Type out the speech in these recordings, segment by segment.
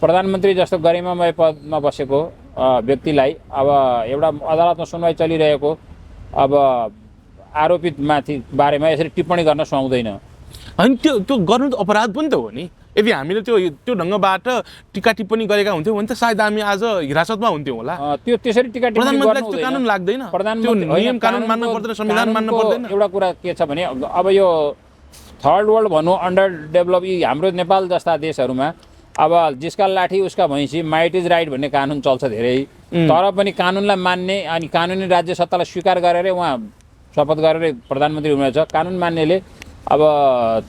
प्रधानमन्त्री जस्तो गरिमामय पदमा बसेको व्यक्तिलाई अब एउटा अदालतमा सुनवाई चलिरहेको अब आरोपितमाथि बारेमा यसरी टिप्पणी गर्न सुहाउँदैन। होइन त्यो गर्नु त अपराध पनि त हो नि। यदि हामीले त्यो ढङ्गबाट टिका टिप्पणी गरेका हुन्थ्यौँ भने त सायद हामी आज हिरासतमा हुन्थ्यौँ होला। त्यो त्यसरी टिका टिप्पणी प्रधानमन्त्रीलाई त्यो कानुन लाग्दैन, नियम कानुन मान्नु पर्दैन, संविधान मान्नु पर्दैन। एउटा कुरा के छ भने अब यो थर्ड वर्ल्ड भनौँ, अन्डर डेभलप यी हाम्रो नेपाल जस्ता देशहरूमा अब जिसका लाठी उसका भैँसी, माइट इज राइट भन्ने कानुन चल्छ धेरै। तर पनि कानुनलाई मान्ने अनि कानुनी राज्य सत्तालाई स्वीकार गरेर उहाँ शपथ गरेर प्रधानमन्त्री हुनुहुन्छ। कानुन मान्नेले अब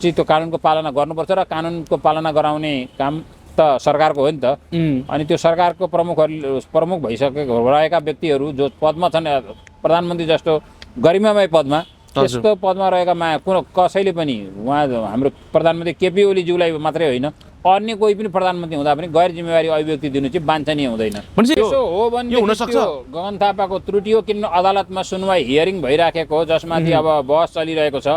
चाहिँ त्यो कानुनको पालना गर्नुपर्छ र कानुनको पालना गराउने काम त सरकारको हो नि त। अनि त्यो सरकारको प्रमुख भइसकेको रहेका व्यक्तिहरू जो पदमा छन्, प्रधानमन्त्री जस्तो गरिमामय पदमा, त्यस्तो पदमा रहेका कसैले पनि उहाँ हाम्रो प्रधानमन्त्री केपी ओलीज्यूलाई मात्रै होइन, अन्य कोही पनि प्रधानमन्त्री हुँदा पनि गैर जिम्मेवारी अभिव्यक्ति दिनु चाहिँ वाञ्छनीय हुँदैन। त्यसो हो भने गगन थापाको त्रुटि हो, किन अदालतमा सुनवाई हियरिङ भइराखेको हो जसमाथि अब बहस चलिरहेको छ।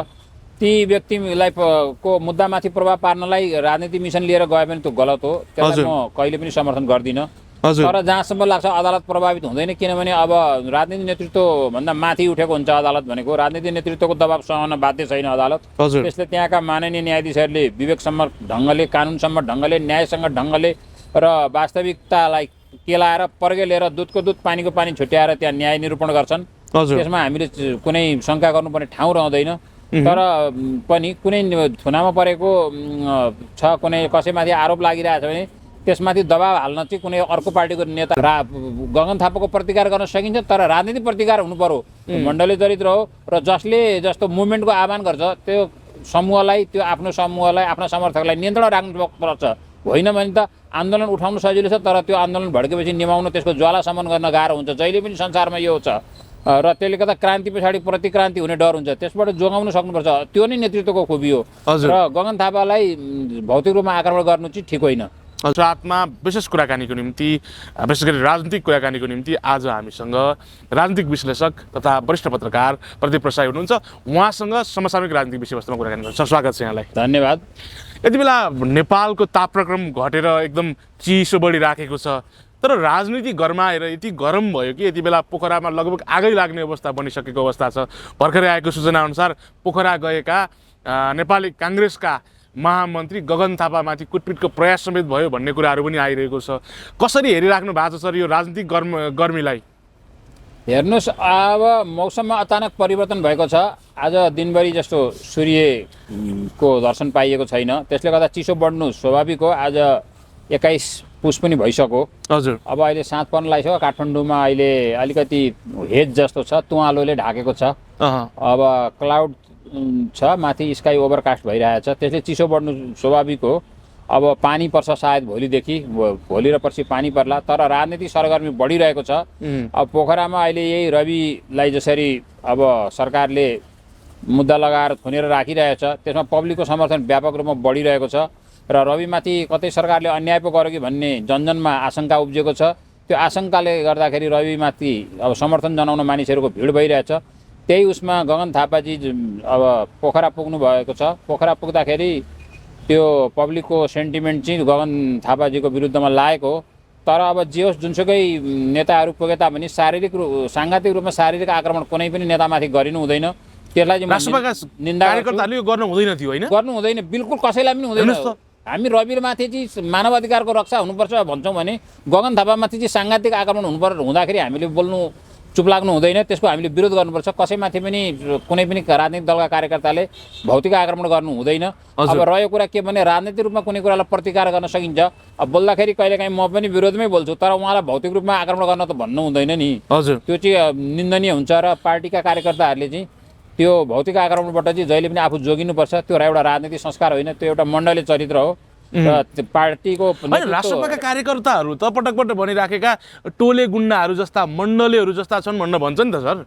ती व्यक्तिलाई को मुद्दामाथि प्रभाव पार्नलाई राजनीति मिसन लिएर गए पनि त्यो गलत हो, त्यसलाई म कहिले पनि समर्थन गर्दिनँ। तर जहाँसम्म लाग्छ अदालत प्रभावित हुँदैन, किनभने अब राजनीति नेतृत्वभन्दा माथि उठेको हुन्छ अदालत भनेको। राजनीति नेतृत्वको दबाब सहन बाध्य छैन अदालत। त्यसले त्यहाँका माननीय न्यायाधीशहरूले विवेकसम्म ढङ्गले, कानुनसम्म ढङ्गले, न्यायसँग ढङ्गले र वास्तविकतालाई केलाएर पर्गे लिएर दुधको दुध पानीको पानी छुट्याएर त्यहाँ न्याय निरूपण गर्छन्। त्यसमा हामीले कुनै शङ्का गर्नुपर्ने ठाउँ रहँदैन। तर पनि कुनै थुनामा परेको छ, कुनै कसैमाथि आरोप लागिरहेछ भने त्यसमाथि दबाब हाल्न चाहिँ कुनै अर्को पार्टीको नेता गगन थापाको प्रतिकार गर्न सकिन्छ, तर राजनीतिक प्रतिकार हुनु पर्यो। मण्डलीय चरित्र हो र जसले जस्तो मुभमेन्टको आह्वान गर्छ त्यो समूहलाई, त्यो आफ्नो समूहलाई, आफ्ना समर्थकलाई नियन्त्रण राख्नुपर्छ। होइन भने त आन्दोलन उठाउनु सजिलो छ, तर त्यो आन्दोलन भड्केपछि निभाउनु, त्यसको ज्वाला शमन गर्न गाह्रो हुन्छ। जहिले पनि संसारमा यो छ र त्यसले गर्दा क्रान्ति पछाडि प्रतिक्रान्ति हुने डर हुन्छ, त्यसबाट जोगाउन सक्नुपर्छ। त्यो नै नेतृत्वको खुबी हो। र गगन थापालाई भौतिक रूपमा आक्रमण गर्नु चाहिँ ठिक होइन। रातमा विशेष कुराकानीको निम्ति, विशेष गरी राजनीतिक कुराकानीको निम्ति आज हामीसँग राजनीतिक विश्लेषक तथा वरिष्ठ पत्रकार प्रदीप प्रसाई हुनुहुन्छ। उहाँसँग समसामयिक राजनीतिक विषयवस्तुमा कुराकानी गर्छ। स्वागत छ यहाँलाई। धन्यवाद। यति बेला नेपालको तापक्रम घटेर एकदम चिसो बढिराखेको छ, तर राजनीति गरमाएर यति गरम भयो कि यति बेला पोखरामा लगभग आगै लाग्ने अवस्था बनिसकेको अवस्था छ। भर्खरै आएको सूचना अनुसार पोखरा गएका नेपाली काङ्ग्रेसका महामन्त्री गगन थापामाथि कुटपिटको प्रयास समेत भयो भन्ने कुराहरू पनि आइरहेको छ। कसरी हेरिराख्नु भएको छ सर यो राजनीतिक गर्मीलाई? हेर्नुहोस्, अब मौसममा अचानक परिवर्तन भएको छ। आज दिनभरि जस्तो सूर्यको दर्शन पाइएको छैन, त्यसले गर्दा चिसो बढ्नु स्वाभाविक हो। आज 21 पुस पनि भइसक्यो। हजुर। अब अहिले साँझ पर्न लागिसक्यो। काठमाडौँमा अहिले अलिकति हेज जस्तो छ, तुवालोले ढाकेको छ। अब क्लाउड छ, माथि स्काई ओभरकास्ट भइरहेछ, त्यसले चिसो बढ्नु स्वाभाविक हो। अब पानी पर्छ सायद भोलिदेखि, भोलि र पर्सि पानी पर्ला, तर राजनीतिक सरगर्मी बढिरहेको छ। अब पोखरामा अहिले यही रविलाई जसरी अब सरकारले मुद्दा लगाएर थुनेर राखिरहेछ, त्यसमा पब्लिकको समर्थन व्यापक रूपमा बढिरहेको छ र रविमाथि कतै सरकारले अन्याय पो गर्यो कि भन्ने जनजनमा आशंका उब्जिएको छ। त्यो आशंकाले गर्दाखेरि रविमाथि अब समर्थन जनाउन मानिसहरूको भिड भइरहेछ। त्यही उसमा गगन थापाजी अब पोखरा पुग्नु भएको छ। पोखरा पुग्दाखेरि त्यो पब्लिकको सेन्टिमेन्ट चाहिँ गगन थापाजीको विरुद्धमा लागेको हो। तर अब जे होस्, जुनसुकै नेताहरू पुगे तापनि साङ्घातिक रूपमा शारीरिक आक्रमण कुनै पनि नेतामाथि गरिनु हुँदैन। त्यसलाई चाहिँ निन्दा गर्नु हुँदैन थियो, होइन? गर्नु हुँदैन, बिल्कुल कसैलाई पनि हुँदैन। हामी रविमाथि चाहिँ मानवाधिकारको रक्षा हुनुपर्छ भन्छौँ भने गगन थापामाथि चाहिँ साङ्घातिक आक्रमण हुँदाखेरि हामीले बोल्नु, चुप लाग्नु हुँदैन, त्यसको हामीले विरोध गर्नुपर्छ। कसैमाथि पनि कुनै पनि राजनीतिक दलका कार्यकर्ताले भौतिक आक्रमण गर्नु हुँदैन। अब रह्यो कुरा के भने राजनीतिक रूपमा कुनै कुरालाई प्रतिकार गर्न सकिन्छ। अब बोल्दाखेरि कहिलेकाहीँ म पनि विरोधमै बोल्छु, तर उहाँलाई भौतिक रूपमा आक्रमण गर्न त भन्नु हुँदैन नि। हजुर। त्यो चाहिँ निन्दनीय हुन्छ र पार्टीका कार्यकर्ताहरूले चाहिँ त्यो भौतिक आक्रमणबाट चाहिँ जहिले पनि आफू जोगिनुपर्छ। त्यो एउटा राजनीतिक संस्कार होइन, त्यो एउटा मण्डलीय चरित्र हो। र पार्टीको राष्ट्रपतिका कार्यकर्ताहरू त पटकपटक भनिराखेका टोले गुण्डाहरू जस्ता मण्डलीहरू जस्ता छन् भनेर भन्छ नि त सर।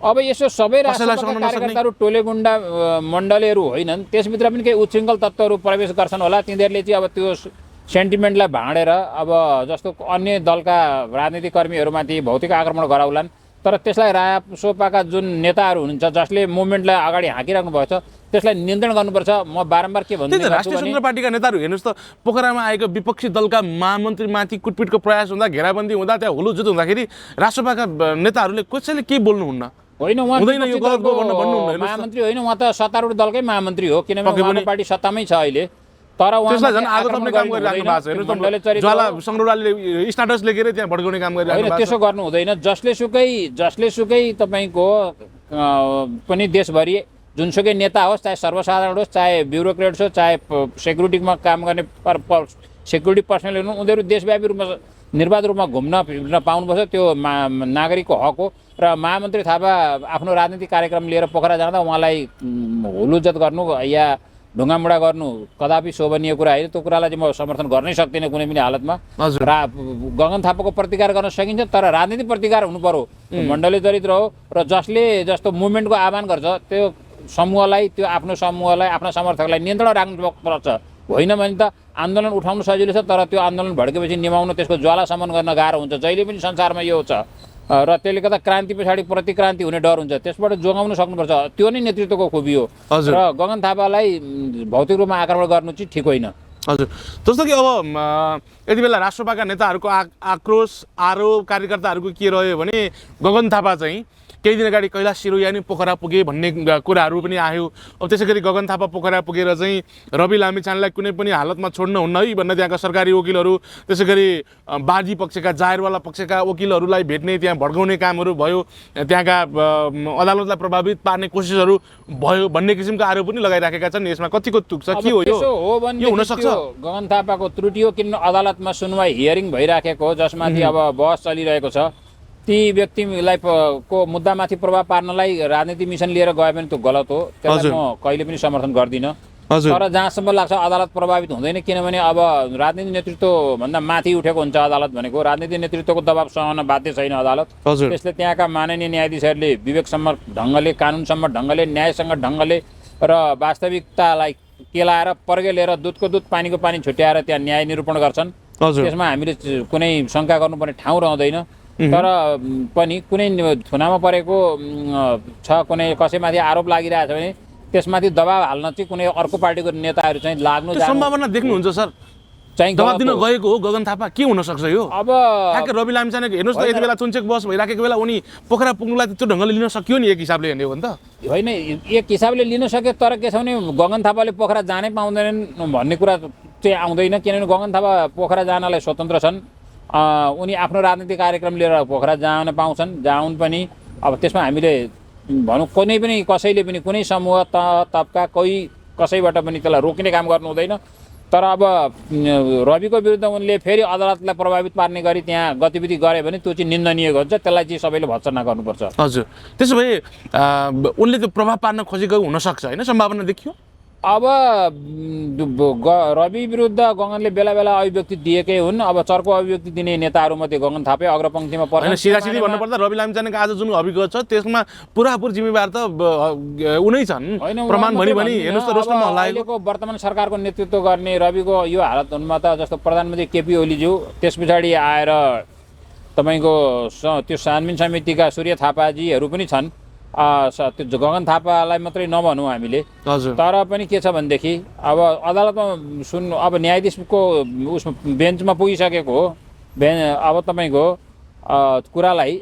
अब यसो सबै राष्ट्रपतिका कार्यकर्ताहरू टोले गुण्डा मण्डलीहरू होइनन्, त्यसभित्र पनि केही उच्छृङ्खल तत्त्वहरू प्रवेश गर्छन् होला। तिनीहरूले चाहिँ अब त्यो सेन्टिमेन्टलाई भाँडेर अब जस्तो अन्य दलका राजनीतिक कर्मीहरूमाथि भौतिक आक्रमण गराउलान्, तर त्यसलाई रासोपाका जुन नेताहरू हुनुहुन्छ जसले मुभमेन्टलाई अगाडि हाँकिराख्नु भएको छ त्यसलाई नियन्त्रण गर्नुपर्छ। म बारम्बार के भन्छु त्यही त राष्ट्रिय स्वतन्त्र पार्टीका नेताहरू हेर्नुहोस् त, पोखरामा आएको विपक्षी दलका महामन्त्रीमाथि कुटपिटको प्रयास हुँदा, घेराबन्दी हुँदा, त्यहाँ हुलुजुत हुँदाखेरि राष्ट्रपाका नेताहरूले कसैले के बोल्नुहुन्न? होइन, उहाँ हुँदैन यो गलत भयो भन्नुहुन्न। महामन्त्री होइन, उहाँ त सत्तारूढ दलकै महामन्त्री हो, किनभने उहाँको पार्टी सत्तामै छ अहिले। तर त्यसलाई झन् आगो थप्ने काम गरिराख्नु भएको छ। हेर्नुहोस्, ज्वाला सङ्ग्रौलाले स्टाटस लेखेर त्यहाँ भड्काउने काम गरिराख्नु भएको छ। त्यसो गर्नु हुँदैन। जसले सुकै तपाईँको पनि देशभरि जुनसुकै नेता होस्, चाहे सर्वसाधारण होस्, चाहे ब्युरोक्रेट्स होस्, चाहे सेक्युरिटीमा काम गर्ने सेक्युरिटी पर्सनल हुनु, उनीहरू देशव्यापी रूपमा निर्वाध रूपमा घुम्न फिर्न पाउनुपर्छ। त्यो नागरिकको हक हो। र महामन्त्री थापा आफ्नो राजनीतिक कार्यक्रम लिएर पोखरा जाँदा उहाँलाई हुलुजत गर्नु या ढुङ्गामुढा गर्नु कदापि शोभनीय कुरा होइन। त्यो कुरालाई चाहिँ म समर्थन गर्नै सक्दिनँ कुनै पनि हालतमा। गगन थापाको प्रतिकार गर्न सकिन्छ, तर राजनीतिक प्रतिकार हुनु पर्यो। मण्डलीय चरित्र हो र जसले जस्तो मुभमेन्टको आह्वान गर्छ त्यो समूहलाई, त्यो आफ्नो समूहलाई, आफ्ना समर्थकलाई नियन्त्रण राख्नुपर्छ। होइन भने त आन्दोलन उठाउनु सजिलो छ, तर त्यो आन्दोलन भड्केपछि निभाउनु, त्यसको ज्वाला शमन गर्न गाह्रो हुन्छ। जहिले पनि संसारमा यो छ र त्यसले गर्दा क्रान्ति पछाडि प्रतिक्रान्ति हुने डर हुन्छ। त्यसबाट जोगाउन सक्नुपर्छ। त्यो नै नेतृत्वको खुबी हो। र गगन थापालाई भौतिक रूपमा आक्रमण गर्नु चाहिँ ठिक होइन। हजुर, जस्तो कि अब यति बेला राष्ट्रपाका नेताहरूको आक्रोश, आरोप, कार्यकर्ताहरूको के रह्यो भने गगन थापा चाहिँ केही दिन अगाडि कैलाश सिरोयानी पोखरा पुगे भन्ने कुराहरू पनि आयो। अब त्यसै गरी गगन थापा पोखरा पुगेर चाहिँ रवि लामिछानेलाई कुनै पनि हालतमा छोड्न हुन्न है भन्ने त्यहाँका सरकारी वकिलहरू, त्यसै गरी बाजी पक्षका, जाहेरवाला पक्षका वकिलहरूलाई भेट्ने, त्यहाँ भड्काउने कामहरू भयो, त्यहाँका अदालतलाई प्रभावित पार्ने कोसिसहरू भयो भन्ने किसिमका आरोप पनि लगाइराखेका छन्। यसमा कतिको तुक छ? के हो यो? यो हुन सक्छ गगन थापाको त्रुटि हो, किन अदालतमा सुनवाई हियरिङ भइराखेको हो जसमाथि अब बहस चलिरहेको छ। ती व्यक्तिलाई को मुद्दामाथि प्रभाव पार्नलाई राजनीति मिसन लिएर गयो भने त्यो गलत हो। त्यसलाई म कहिले पनि समर्थन गर्दिनँ। तर जहाँसम्म लाग्छ अदालत प्रभावित हुँदैन, किनभने अब राजनीतिक नेतृत्वभन्दा माथि उठेको हुन्छ अदालत भनेको। राजनीतिक नेतृत्वको दबाब सहन बाध्य छैन अदालत। त्यसले त्यहाँका माननीय न्यायाधीशहरूले विवेकसम्म ढङ्गले, कानुनसम्म ढङ्गले, न्यायसँग ढङ्गले र वास्तविकतालाई केलाएर पर्गेलेर दुधको दुध पानीको पानी छुट्याएर त्यहाँ न्याय निरूपण गर्छन्। त्यसमा हामीले कुनै शङ्का गर्नुपर्ने ठाउँ रहँदैन। तर पनि कुनै थुनामा परेको छ, कुनै कसैमाथि आरोप लागिरहेछ भने त्यसमाथि दबाब हाल्न चाहिँ कुनै अर्को पार्टीको नेताहरू चाहिँ लाग्नु सम्भावना देख्नुहुन्छ सर? चाहिँ दबाब दिन गएको हो गगन थापा। के हुन सक्छ यो? अब ठ्याक्कै रवि लामिछाने हेर्नुहोस् त, यति बेला चुनचेक बस भइराखेको बेला उनी पोखरा पुग्नुलाई त्यो ढङ्गले लिन सकियो नि एक हिसाबले हेर्ने हो भने त। होइन, एक हिसाबले लिन सक्यो, तर के छ भने गगन थापाले पोखरा जानै पाउँदैनन् भन्ने कुरा चाहिँ आउँदैन। किनभने गगन थापा पोखरा जानलाई स्वतन्त्र छन्। उनी आफ्नो राजनीतिक कार्यक्रम लिएर पोखरा जान पाउँछन्, जाउन् पनि। अब त्यसमा हामीले भनौँ कुनै पनि कसैले पनि कुनै समूह तबका कोही कसैबाट पनि त्यसलाई रोक्ने काम गर्नु हुँदैन। तर अब रविको विरुद्ध उनले फेरि अदालतलाई प्रभावित पार्ने गरी त्यहाँ गतिविधि गरे भने त्यो चाहिँ निन्दनीय हुन्छ। त्यसलाई चाहिँ सबैले भत्सना गर्नुपर्छ। हजुर, त्यसो भए उनले त्यो प्रभाव पार्न खोजेको हुनसक्छ होइन? सम्भावना देखियो। अब रवि विरुद्ध गगनले बेला बेला अभिव्यक्ति दिएकै हुन्। अब चर्को अभिव्यक्ति दिने नेताहरूमध्ये गगन थापै अग्रपङ्क्तिमा पर्छ। सिधासिधी भन्नुपर्दा रवि लामिछानेको आज जुन अभिगत छ त्यसमा पुरापुर जिम्मेवार त उनै छन्। प्रमाण भनी हेर्नुहोस् त, रोस्टम हल्लाएको वर्तमान सरकारको नेतृत्व गर्ने रविको यो हालत हुनुमा त जस्तो प्रधानमन्त्री केपी ओलीज्यू, त्यस पछाडि आएर तपाईँको त्यो छानबिन समितिका सूर्य थापाजीहरू पनि छन्। त्यो गगन थापालाई मात्रै नभनौँ हामीले। तर पनि के छ भनेदेखि अब अदालतमा अब न्यायाधीशको उसमा बेन्चमा पुगिसकेको हो। अब तपाईँको कुरालाई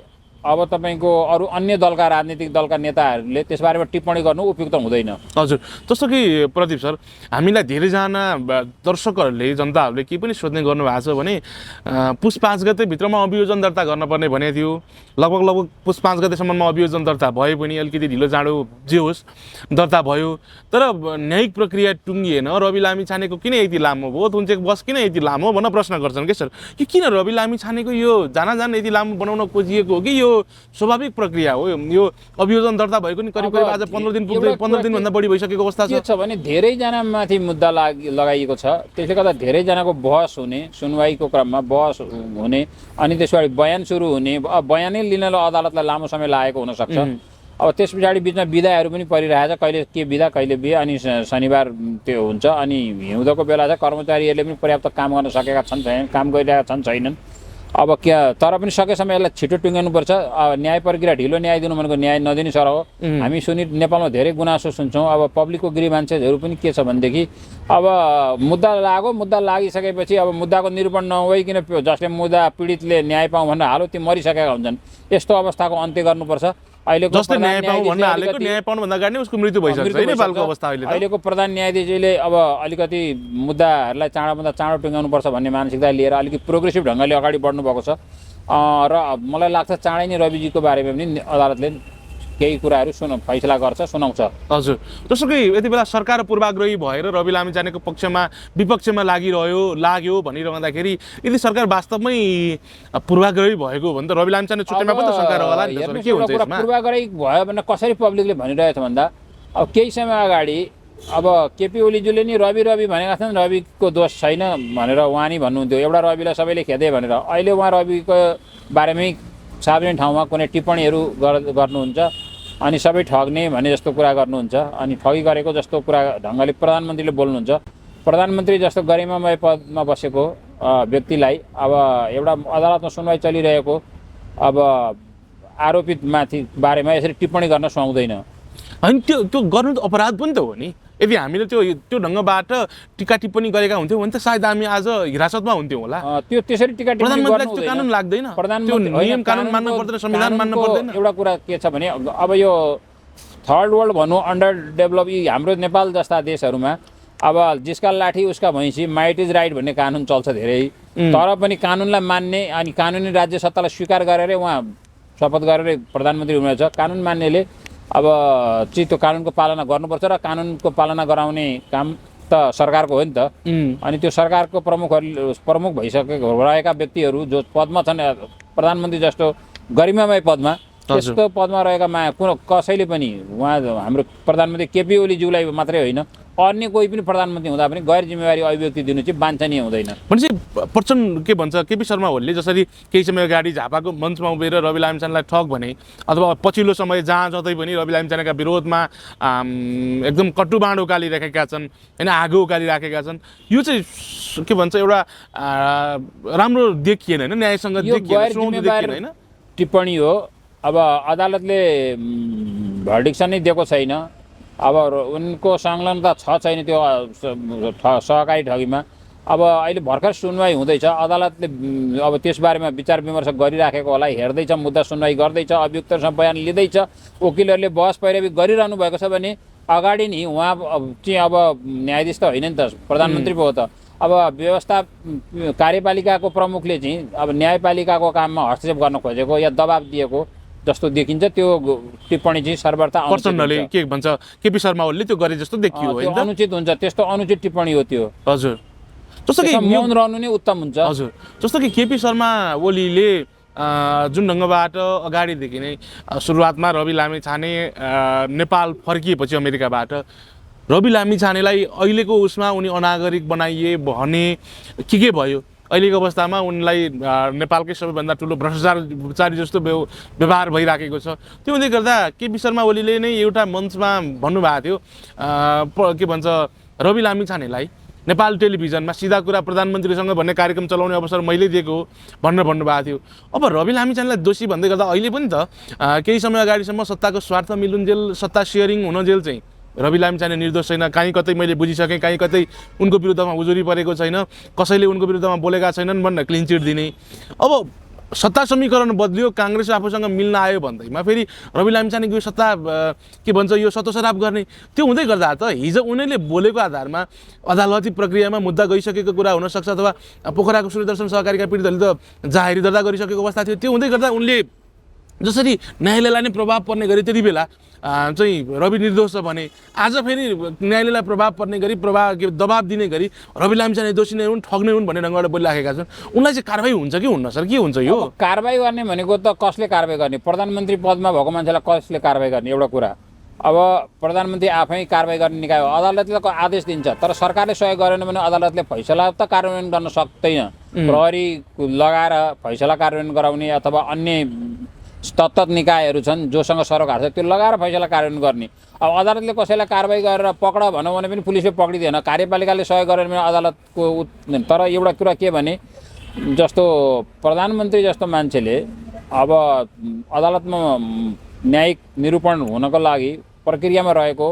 अब तपाईँको अरू अन्य दलका राजनीतिक दलका नेताहरूले त्यसबारेमा टिप्पणी गर्नु उपयुक्त हुँदैन। हजुर, जस्तो कि प्रदीप सर, हामीलाई धेरैजना दर्शकहरूले, जनताहरूले के पनि सोध्ने गर्नुभएको छ भने पुस 5 गतेभित्रमा अभियोजन दर्ता गर्नुपर्ने भनेको थियो। लगभग पुस 5 गतेसम्ममा अभियोजन दर्ता भए पनि अलिकति ढिलो चाँडो जे होस् दर्ता भयो। तर न्यायिक प्रक्रिया टुङ्गिएन। रवि लामिछानेको किन यति लामो भयो? थुन्चेक बस किन यति लामो भन्न प्रश्न गर्छन् कि सर। कि किन रवि लामिछानेको यो जान यति लामो बनाउन खोजिएको हो कि यो स्वाभाविक प्रक्रिया हो? यो अभियोजन दर्ता भएको नि करिब आज 15 दिन पुग्दै 15 दिनभन्दा बढी भइसकेको अवस्था छ। के छ भने धेरैजना माथि मुद्दा लगाइएको छ। त्यसले गर्दा धेरैजनाको बहस हुने, सुनवाईको क्रममा बहस हुने, अनि त्यसपछि बयान सुरु हुने। बयानै लिनलाई अदालतलाई लामो समय लागेको हुनसक्छ। अब त्यस पछाडि बिचमा बिदाहरू पनि परिरहेछ, कहिले के बिदा कहिले बिहे। अनि शनिबार त्यो हुन्छ। अनि हिउँदको बेला चाहिँ कर्मचारीहरूले पनि पर्याप्त काम गर्न सकेका छन् छैनन्, काम गरिरहेका छन् छैनन्। अब क्या तर पनि सकेसम्म यसलाई छिटो टुङ्ग्याउनुपर्छ। न्याय प्रक्रिया ढिलो न्याय दिनु भनेको न्याय नदिने सर हो। हामी नेपालमा धेरै गुनासो सुन्छौँ। अब पब्लिकको ग्रिभान्सेसहरू पनि के छ भनेदेखि अब मुद्दा लागिसकेपछि अब मुद्दाको निरूपण नभइकन जसले मुद्दा पीडितले न्याय पाऊँ भनेर हालो ती मरिसकेका हुन्छन्। यस्तो अवस्थाको अन्त्य गर्नुपर्छ। अहिलेको जसले न्याय पाऊँ भन्न हालेको न्याय पाउनु भन्दा अगाडि नै उसको मृत्यु भइसक्छ है नेपालको अवस्था अहिले। अहिलेको प्रधान न्यायाधीशले अब अलिकति मुद्दाहरूलाई चाँडोभन्दा चाँडो टुङ्ग्याउनुपर्छ भन्ने मानसिकता लिएर अलिकति प्रोग्रेसिभ ढङ्गले अगाडि बढ्नु भएको छ। र मलाई लाग्छ चाँडै नै रविजीको बारेमा पनि अदालतले केही कुराहरू फैसला गर्छ, सुनाउँछ। हजुर, जस्तो कि यति बेला सरकार पूर्वाग्रही भएर रवि लामिछानेको विपक्षमा लाग्यो भनिरहँदाखेरि यदि सरकार वास्तवमै पूर्वाग्रही भएको हो भने त रवि लामिछाने छुट्टैमा पनि त शङ्का होला नि त। के हुन्छ यसमा? पूर्वाग्रही भयो भने कसरी पब्लिकले भनिरहेछ भन्दा अब केही समय अगाडि अब केपी ओलीज्यूले नि रवि भनेका थिएन, रविको दोष छैन भनेर उहाँ नि भन्नुहुन्थ्यो। एउटा रविलाई सबैले खेदे भनेर। अहिले उहाँ रविको बारेमै सार्वजनिक ठाउँमा कुनै टिप्पणीहरू गर्नुहुन्छ अनि सबै ठग्ने भने जस्तो कुरा गर्नुहुन्छ। अनि ठगी गरेको जस्तो कुरा ढङ्गले प्रधानमन्त्रीले बोल्नुहुन्छ। प्रधानमन्त्री जस्तो गरिमामय पदमा बसेको व्यक्तिलाई अब एउटा अदालतमा सुनवाई चलिरहेको अब आरोपितमाथि बारेमा यसरी टिप्पणी गर्न सुहाउँदैन। होइन, त्यो गर्नु त अपराध पनि त हो नि। यदि हामीले त्यो ढङ्गबाट टिका टिप्पणी गरेका हुन्थ्यौँ भने त सायद हामी आज हिरासतमा हुन्थ्यौँ होला। त्यो त्यसरी टिका टिप्पणी गर्नु त्यो कानुन लाग्दैन। त्यो नियम कानुन मान्नु पर्दैन, संविधान मान्नु पर्दैन। एउटा कुरा के छ भने अब यो थर्ड वर्ल्ड भनौँ, अन्डर डेभलप हाम्रो नेपाल जस्ता देशहरूमा अब जिसका लाठी उसका भैँसी, माइट इज राइट भन्ने कानुन चल्छ धेरै। तर पनि कानुनलाई मान्ने अनि कानुनी राज्य सत्तालाई स्वीकार गरेर उहाँ शपथ गरेर प्रधानमन्त्री हुनुहुन्छ। कानुन मान्नेले अब चाहिँ त्यो कानुनको पालना गर्नुपर्छ र कानुनको पालना गराउने काम त सरकारको हो नि त। अनि त्यो सरकारको प्रमुख भइसकेको रहेका व्यक्तिहरू जो पदमा छन्, प्रधानमन्त्री जस्तो गरिमामय पदमा, त्यस्तो पदमा रहेका कसैले पनि उहाँ हाम्रो प्रधानमन्त्री केपी ओलीज्यूलाई मात्रै होइन, अन्य कोही पनि प्रधानमन्त्री हुँदा पनि गैर जिम्मेवारी अभिव्यक्ति दिनु चाहिँ वाञ्छनीय हुँदैन। भनेपछि प्रचण्ड के भन्छ, केपी शर्मा ओलीले जसरी केही समय अगाडि झापाको मञ्चमा उभिएर रवि लामिछानेलाई ठग भने, अथवा पछिल्लो समय जहाँ जतै पनि रवि लामिछानेका विरोधमा एकदम कटु बाँड उकालिराखेका छन् होइन, आगो उकालिराखेका छन्, यो चाहिँ के भन्छ एउटा राम्रो देखिएन होइन, न्यायसँग देखिएन, टिप्पणी हो। अब अदालतले भर्डिक्सन नै दिएको छैन। अब उनको संलग्नता छ छैन त्यो सहकारी ठगीमा। अब अहिले भर्खर सुनवाई हुँदैछ। अदालतले अब त्यसबारेमा विचार विमर्श गरिराखेको होला, हेर्दैछ, मुद्दा सुनवाई गर्दैछ, अभियुक्तसँग बयान लिँदैछ, वकिलहरूले बहस पैरवी गरिरहनु भएको छ भने अगाडि नि उहाँ चाहिँ अब न्यायाधीश त होइन नि त, प्रधानमन्त्री पो हो त। अब व्यवस्था कार्यपालिकाको प्रमुखले चाहिँ अब न्यायपालिकाको काममा हस्तक्षेप गर्न खोजेको या दबाब दिएको जस्तो देखिन्छ। त्यो टिप्पणी चाहिँ सर्वथा प्रचण्डले के भन्छ, केपी शर्मा ओलीले त्यो गरे जस्तो देखियो होइन, अनुचित हुन्छ। त्यस्तो अनुचित टिप्पणी हो त्यो। हजुर, जस्तो कि मौन रहनु नै उत्तम हुन्छ। हजुर, जस्तो कि केपी शर्मा ओलीले जुन ढङ्गबाट अगाडिदेखि नै सुरुवातमा रवि लामिछाने नेपाल फर्किएपछि अमेरिकाबाट रवि लामिछानेलाई अहिलेको उसमा उनी अनागरिक बनाइए भने के भयो, अहिलेको अवस्थामा उनलाई नेपालकै सबैभन्दा ठुलो भ्रष्टाचारी जस्तो व्यवहार भइराखेको छ। त्यो हुँदै गर्दा केपी शर्मा ओलीले नै एउटा मञ्चमा भन्नुभएको थियो के भन्छ, रवि लामिछानेलाई नेपाल टेलिभिजनमा सिधा कुरा प्रधानमन्त्रीसँग भन्ने कार्यक्रम चलाउने अवसर मैले दिएको हो भनेर भन्नुभएको थियो। अब रवि लामिछानेलाई दोषी भन्दै गर्दा अहिले पनि त केही समय अगाडिसम्म सत्ताको स्वार्थ मिलुन्जेल, सत्ता सेयरिङ हुनजेल चाहिँ रवि लामिछाने निर्दोष छैन। कहीँ कतै मैले बुझिसकेँ, कहीँ कतै उनको विरुद्धमा उजुरी परेको छैन, कसैले उनको विरुद्धमा बोलेका छैनन् भनेर क्लिन चिट दिने। अब सत्ता समीकरण बदलियो, काङ्ग्रेस आफूसँग मिल्न आयो भन्दैमा फेरि रवि लामिछानेको यो सत्ता के भन्छ, यो सतोसराप गर्ने। त्यो हुँदै गर्दा त हिजो उनीहरूले बोलेको आधारमा अदालती प्रक्रियामा मुद्दा गइसकेको कुरा हुनसक्छ, अथवा पोखराको सूर्यदर्शन सहकारीका पीडितहरूले त जाहेरी दर्ता गरिसकेको अवस्था थियो। त्यो हुँदै गर्दा उनले जसरी न्यायालयलाई नै प्रभाव पर्ने गरी त्यति बेला चाहिँ रवि निर्दोष छ भने, आज फेरि न्यायालयलाई प्रभाव पर्ने गरी दबाब दिने गरी रवि लामिछाने दोषी नै हुन्, ठग्ने हुन् भन्ने ढङ्गबाट बोलिराखेका छन्। उनलाई चाहिँ कारवाही हुन्छ कि हुन्न सर, के हुन्छ यो? कारवाही गर्ने भनेको त कसले कारवाही गर्ने? प्रधानमन्त्री पदमा भएको मान्छेलाई कसले कारवाही गर्ने? एउटा कुरा, अब प्रधानमन्त्री आफै कारवाही गर्ने निकाय हो, अदालतले आदेश दिन्छ। तर सरकारले सहयोग गरेन भने अदालतले फैसला त कार्यान्वयन गर्न सक्दैन। प्रहरी लगाएर फैसला कार्यान्वयन गराउने अथवा अन्य तत्त निकायहरू छन् जोसँग सरोकार छ, त्यो लगाएर फैसला कार्यान्वयन गर्ने। अब अदालतले कसैलाई कारवाही गरेर पक्ड भनौँ भने पनि पुलिसले पक्रिँदैन, कार्यपालिकाले सहयोग गरेन भने अदालतको। तर एउटा कुरा के भने, जस्तो प्रधानमन्त्री जस्तो मान्छेले अब अदालतमा न्यायिक निरूपण हुनको लागि प्रक्रियामा रहेको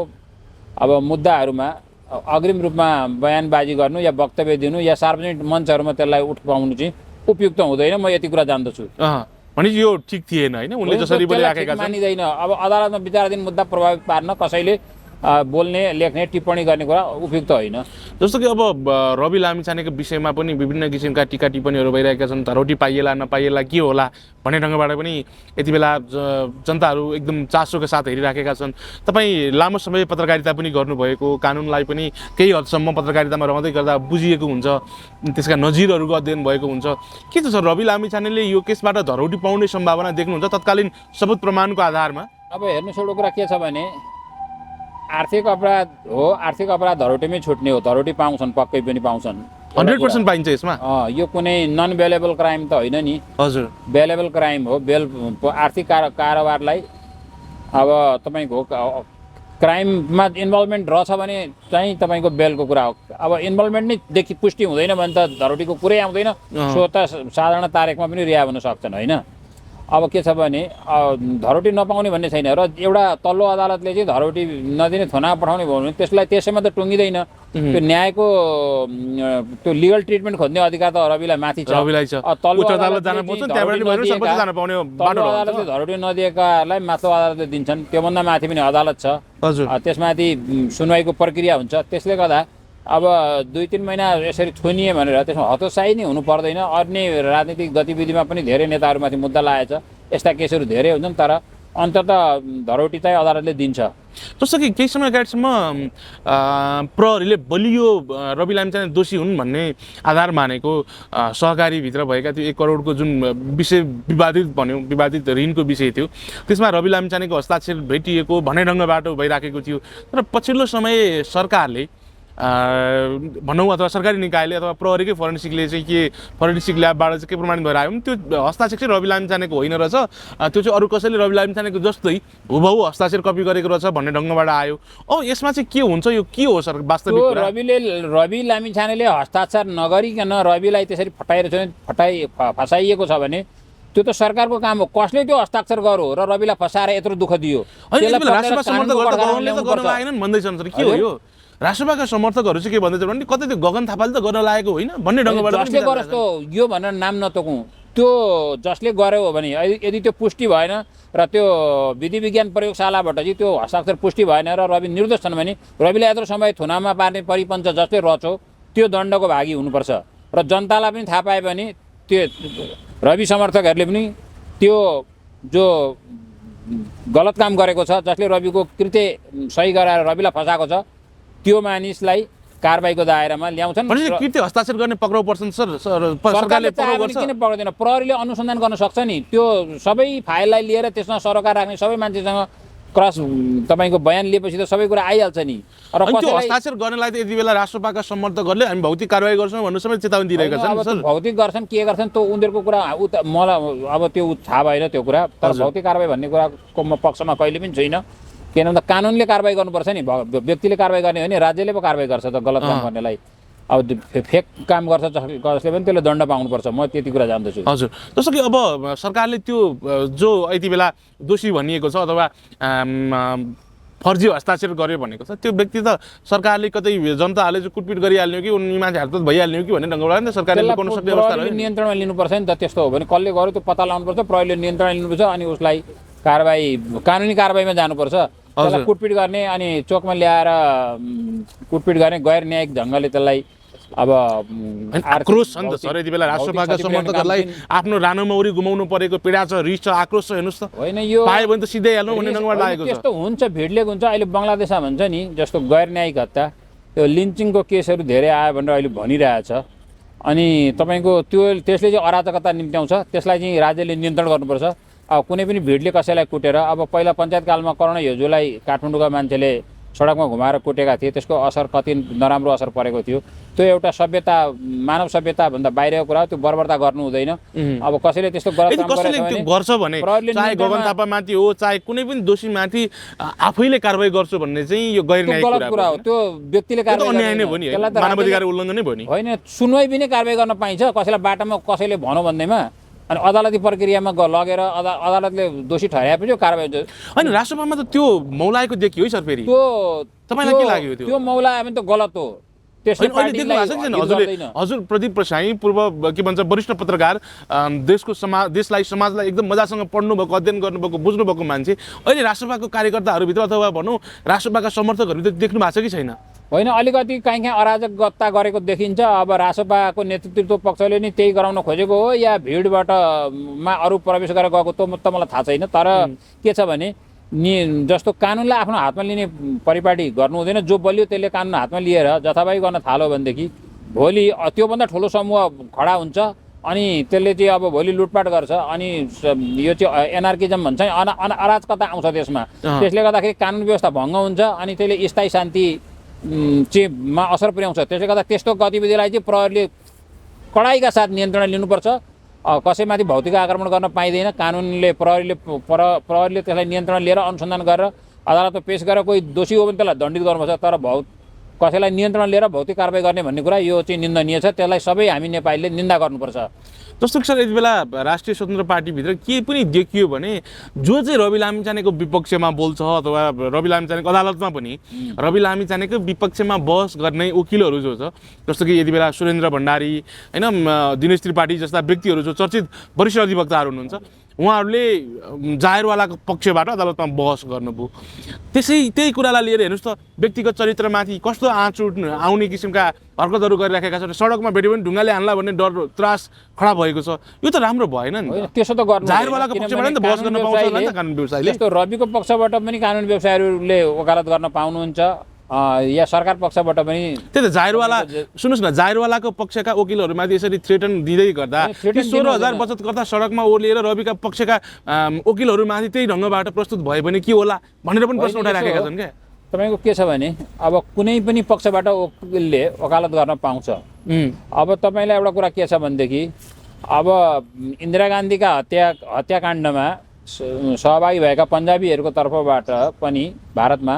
अब मुद्दाहरूमा अग्रिम रूपमा बयानबाजी गर्नु या वक्तव्य दिनु या सार्वजनिक मञ्चहरूमा त्यसलाई उठाउनु चाहिँ उपयुक्त हुँदैन, म यति कुरा जान्दछु। भनेपछि यो ठिक थिएन होइन, उनले जसरी बोलिराखेका छन् मानिँदैन। अब अदालतमा विचाराधीन मुद्दा प्रभावित पार्न कसैले बोल्ने लेख्ने टिप्पणी गर्ने कुरा उपयुक्त होइन। जस्तो कि अब रवि लामिछानेको विषयमा पनि विभिन्न किसिमका टिका टिप्पणीहरू भइरहेका छन्। धरोटी पाइएला नपाइएला के होला भन्ने ढङ्गबाट पनि यति बेला जनताहरू एकदम चासोका साथ हेरिराखेका छन्। तपाईँ लामो समय पत्रकारिता पनि गर्नुभएको, कानुनलाई पनि केही हदसम्म पत्रकारितामा रहँदै गर्दा बुझिएको हुन्छ, त्यसका नजिरहरूको अध्ययन भएको हुन्छ। के छ रवि लामिछानेले यो केसबाट धरोटी पाउने सम्भावना देख्नुहुन्छ तत्कालीन सबुत प्रमाणको आधारमा? अब हेर्नुहोस्, एउटा कुरा के छ भने आर्थिक अपराध हो, आर्थिक अपराध धरोटीमै छुट्ने हो, धरोटी पाउँछन्, पक्कै पनि पाउँछन्, 100% पाइन्छ यसमा। यो कुनै नन बेलेबल क्राइम त होइन नि। हजुर, बेलेबल क्राइम हो। आर्थिक कारोबारलाई अब तपाईँको क्राइममा इन्भल्भमेन्ट रहेछ भने चाहिँ तपाईँको बेलको कुरा हो। अब इन्भल्भमेन्ट नै देखि पुष्टि हुँदैन भने त धरोटीको कुरै आउँदैन। सो त साधारण तारिकमा पनि रिहा हुन सक्छन् होइन। अब के छ भने धरोटी नपाउने भन्ने छैन र एउटा तल्लो अदालतले चाहिँ धरोटी नदिने थोना पठाउने भयो भने त्यसलाई त्यसैमा त टुङ्गिँदैन। त्यो न्यायको त्यो लिगल ट्रिटमेन्ट खोज्ने अधिकार त रविलाई माथि छ। तल्लो अदालत जान पाउँछ, त्यहाँबाट नि भएर सर्वोच्च जान पाउने बाटो हो। अदालतले धरोटी नदिएकालाई माथिल्लो अदालतले दिन्छन्, त्योभन्दा माथि पनि अदालत छ। हजुर, त्यसमाथि सुनवाईको प्रक्रिया हुन्छ। त्यसले गर्दा अब 2-3 महिना यसरी थुनिए भनेर त्यसमा हतोत्साही नै हुनु पर्दैन। अन्य राजनीतिक गतिविधिमा पनि धेरै नेताहरूमाथि मुद्दा लागेछ, यस्ता केसहरू धेरै हुन्छन्, तर अन्ततः धरोटी चाहिँ अदालतले दिन्छ। जस्तो कि केही समय अगाडिसम्म प्रहरीले बलियो रवि लामिछाने दोषी हुन् भन्ने आधार मानेको सहकारीभित्र भएका त्यो 1 करोडको जुन विषय विवादित भन्यो, विवादित ऋणको विषय थियो, त्यसमा रवि लामिछानेको हस्ताक्षर भेटिएको भन्ने ढङ्गबाट भइराखेको थियो। तर पछिल्लो समय सरकारले भनौँ अथवा सरकारी निकायले अथवा प्रहरीकै फोरेन्सिकले चाहिँ के फोरेन्सिक ल्याबबाट चाहिँ के प्रमाणित भएर आयो भने त्यो हस्ताक्षर चाहिँ रवि लामिछानेको होइन रहेछ, त्यो चाहिँ अरू कसैले रवि लामिछानेको जस्तै हुबहु हस्ताक्षर कपी गरेको रहेछ भन्ने ढङ्गबाट आयो। यसमा चाहिँ के हुन्छ, यो के हो सर वास्तविक कुरा? रवि लामिछानेले हस्ताक्षर नगरिकन रविलाई त्यसरी फसाइएको छ भने त्यो त सरकारको काम हो। कसले त्यो हस्ताक्षर गर्यो र रविलाई फसाएर यत्रो दुःख दियो? राष्ट्रपा समर्थक गर्न लागेनन् भन्दैछन् सर, के हो यो? राष्ट्रपाका समर्थकहरू चाहिँ के भन्दैछ भने कतै त्यो गगन थापाले त गर्न लागेको होइन भन्ने ढङ्गबाट जसले गरोस् त यो भनेर नाम नतोकौँ। त्यो जसले गर्यो भने यदि त्यो पुष्टि भएन र त्यो विधि विज्ञान प्रयोगशालाबाट चाहिँ त्यो हस्ताक्षर पुष्टि भएन र रवि निर्दोष छन् भने रविलाई यत्रो समय थुनामा पार्ने परिपञ्च जसले रच्यो त्यो दण्डको भागी हुनुपर्छ। र जनतालाई पनि थाहा पाए भने त्यो रवि समर्थकहरूले पनि त्यो जो गलत काम गरेको छ, जसले रविको कृत्य सही गराएर रविलाई फसाएको छ, त्यो मानिसलाई कारबाहीको दायरामा ल्याउँछन्। कृत्य हस्ताक्षर गर्ने पक्राउ पर्छन् सर, सरकारले किन पक्राउँदैन? प्रहरीले अनुसन्धान गर्न सक्छ नि। त्यो सबै फाइललाई लिएर त्यसमा सरोकार राख्ने सबै मान्छेसँग क्रस तपाईँको बयान लिएपछि त सबै कुरा आइहाल्छ नि। र त्यो हस्ताक्षर गर्नलाई त यति बेला राष्ट्रपाका समर्थकहरूले हामी भौतिक कारबाही गर्छौँ भन्नु समेत चेतावनी दिइरहेका छन् सर। भौतिक गर्छन् के गर्छन् त्यो उनीहरूको कुरा, मलाई अब त्यो थाहा भएन त्यो कुरा। तर भौतिक कारबाही भन्ने कुराको म पक्षमा कहिले पनि छैन। किन भन्दा कानुनले कारबाही गर्नुपर्छ नि। व्यक्तिले कारबाही गर्ने हो भने राज्यले पो कारबाही गर्छ त गलत काम गर्नेलाई। अब फेक काम गर्छ जसले पनि त्यसले दण्ड पाउनुपर्छ, म त्यति कुरा जान्दछु। हजुर, जस्तो कि अब सरकारले त्यो जो यति बेला दोषी भनिएको छ अथवा फर्जी हस्ताक्षर गर्यो भनेको छ, त्यो व्यक्ति त सरकारले कतै जनताहरूले चाहिँ कुटपिट गरिहाल्ने हो कि उनी मान्छे हातत भइहाल्ने हो कि भन्ने ढङ्गबाट नि सरकारले लुकाउन सक्ने अवस्था रह्यो। नियन्त्रणमा लिनुपर्छ नि त। त्यस्तो हो भने कसले गर्यो त्यो पत्ता लगाउनुपर्छ, प्रहरीले नियन्त्रणमा लिनुपर्छ, अनि उसलाई कारबाही कानुनी कारबाहीमा जानुपर्छ। त्यसलाई कुटपिट गर्ने अनि चोकमा ल्याएर कुटपिट गर्ने गैर न्यायिक ढङ्गले त्यसलाई अब आक्रोश छ नि त सर। यति बेला राष्ट्रपाका समर्थकहरूलाई आफ्नो रानोमौरी गुमाउनु परेको पीडा छ, रिस छ, आक्रोश छ। हेर्नुहोस् त, होइन यो पायो भने त सिधै हाल्नु भन्ने ढङ्गबाट लागेको छ। त्यस्तो हुन्छ, भिडले हुन्छ। अहिले बङ्गलादेशमा भन्छ नि जस्तो गैर न्यायिक हत्या, त्यो लिन्चिङको केसहरू धेरै आयो भनेर अहिले भनिरहेछ। अनि तपाईँको त्यसले चाहिँ अराजकता निम्त्याउँछ, त्यसलाई चाहिँ राज्यले नियन्त्रण गर्नुपर्छ। अब कुनै पनि भिडले कसैलाई कुटेर, अब पहिला पञ्चायतकालमा कर्ण हेजुलाई काठमाडौँका मान्छेले सडकमा घुमाएर कुटेका थिए, त्यसको असर कति नराम्रो असर परेको थियो। त्यो एउटा सभ्यता, मानव सभ्यताभन्दा बाहिरको कुरा हो, त्यो बर्बरता गर्नु हुँदैन। अब कसैले त्यस्तो गलत काम कसैले गरेछ त्यो गर्छ भने चाहे गगन थापामाथि हो चाहे कुनै पनि दोषीमाथि आफैले कारबाही गर्छु भन्ने चाहिँ यो गैर न्यायिक गलत कुरा हो। त्यो व्यक्तिले कारबाही अन्याय नै भयो नि, मानवाधिकार उल्लङ्घन नै भयो नि। होइन, सुनवाई पनि कारबाही गर्न पाइन्छ, कसैलाई बाटामा कसैले भनौँ भन्दैमा। अनि अदालती प्रक्रियामा लगेर अदालतले दोषी ठहराएपछि कारबाही हुन्छ। होइन, राष्ट्रसभामा त त्यो मौलाएको देखियो है सर। फेरि त्यो तपाईँलाई के लाग्यो त्यो? त्यो मौलायो भने त गलत हो। हजुर प्रदीप प्रसाई पूर्व के भन्छ वरिष्ठ पत्रकार, देशलाई समाजलाई एकदम मजासँग पढ्नु भएको, अध्ययन गर्नुभएको, बुझ्नु भएको मान्छे, अहिले राष्ट्रसभाको कार्यकर्ताहरूभित्र अथवा भनौँ राष्ट्रसभाका समर्थकहरू देख्नु भएको छ कि छैन? होइन, अलिकति काहीँ अराजकता गरेको देखिन्छ। अब राष्ट्रसभाको नेतृत्व पक्षले नि त्यही गराउन खोजेको हो या भिडबाट अरू प्रवेश गरेर गएको त मलाई थाहा छैन। तर के छ भने जस्तो कानुनलाई आफ्नो हातमा लिने परिपाटी गर्नु हुँदैन। जो बलियो त्यसले कानुन हातमा लिएर जथाभावी गर्न थाल्यो भनेदेखि भोलि त्योभन्दा ठुलो समूह खडा हुन्छ अनि त्यसले चाहिँ अब भोलि लुटपाट गर्छ अनि यो चाहिँ एनार्किजम भन्छ नि, अराजकता आउँछ देशमा। त्यसले गर्दाखेरि कानुन व्यवस्था भङ्ग हुन्छ अनि त्यसले स्थायी शान्ति मा असर पुर्याउँछ। त्यसले गर्दा त्यस्तो गतिविधिलाई चाहिँ प्रहरीले कडाइका साथ नियन्त्रण लिनुपर्छ। कसैमाथि भौतिक आक्रमण गर्न पाइँदैन। कानुनले प्रहरीले त्यसलाई नियन्त्रण लिएर अनुसन्धान गरेर अदालतमा पेश गरेर कोही दोषी हो भने त्यसलाई दण्डित गर्नुपर्छ। तर कसैलाई नियन्त्रण लिएर भौतिक कारबाही गर्ने भन्ने कुरा यो चाहिँ निन्दनीय छ। त्यसलाई सबै हामी नेपालीले निन्दा गर्नुपर्छ। जस्तो कि सर यति बेला राष्ट्रिय स्वतन्त्र पार्टीभित्र के पनि देखियो भने जो चाहिँ रवि लामिछानेको विपक्षमा बोल्छ अथवा रवि लामिछानेको अदालतमा पनि रवि लामिछानेको विपक्षमा बहस गर्ने वकिलहरू जो छ, जस्तो कि यति बेला सुरेन्द्र भण्डारी होइन, दिनेश त्रिपाठी जस्ता व्यक्तिहरू जो चर्चित वरिष्ठ अधिवक्ताहरू हुनुहुन्छ, उहाँहरूले जाहेरवालाको पक्षबाट अदालतमा बहस गर्नुभयो। त्यही कुरालाई लिएर हेर्नुहोस् त, व्यक्तिगत चरित्रमाथि कस्तो आँच आउने किसिमका हरकतहरू गरिराखेका छन्। सडकमा भेट्यो भने ढुङ्गाले हान्ला भन्ने डर त्रास खडा भएको छ। यो त राम्रो भएन नि। त्यसो त गर्नु जाहेरवालाको पक्षबाट नि त बहस गर्न पाउँछ होला नि त कानुन व्यवसायले। जस्तो रविको पक्षबाट पनि कानुन व्यवसायीहरूले वकालत गर्न पाउनुहुन्छ या सरकार पक्षबाट पनि। त्यही त जाहेरवाला, सुन्नुहोस् न, जाहेरवालाको पक्षका वकिलहरूमाथि यसरी थ्रेटन दिँदै गर्दा 16,000 बचतकर्ता सडकमा ओर्लिएर रविका पक्षका वकिलहरूमाथि त्यही ढङ्गबाट प्रस्तुत भयो भने के होला भनेर पनि प्रश्न उठाइराखेका छन् क्या। तपाईँको के छ भने अब कुनै पनि पक्षबाट वकिलले वकालत गर्न पाउँछ। अब तपाईँलाई एउटा कुरा के छ भनेदेखि अब इन्दिरा गान्धीका हत्याकाण्डमा सहभागी भएका पन्जाबीहरूको तर्फबाट पनि भारतमा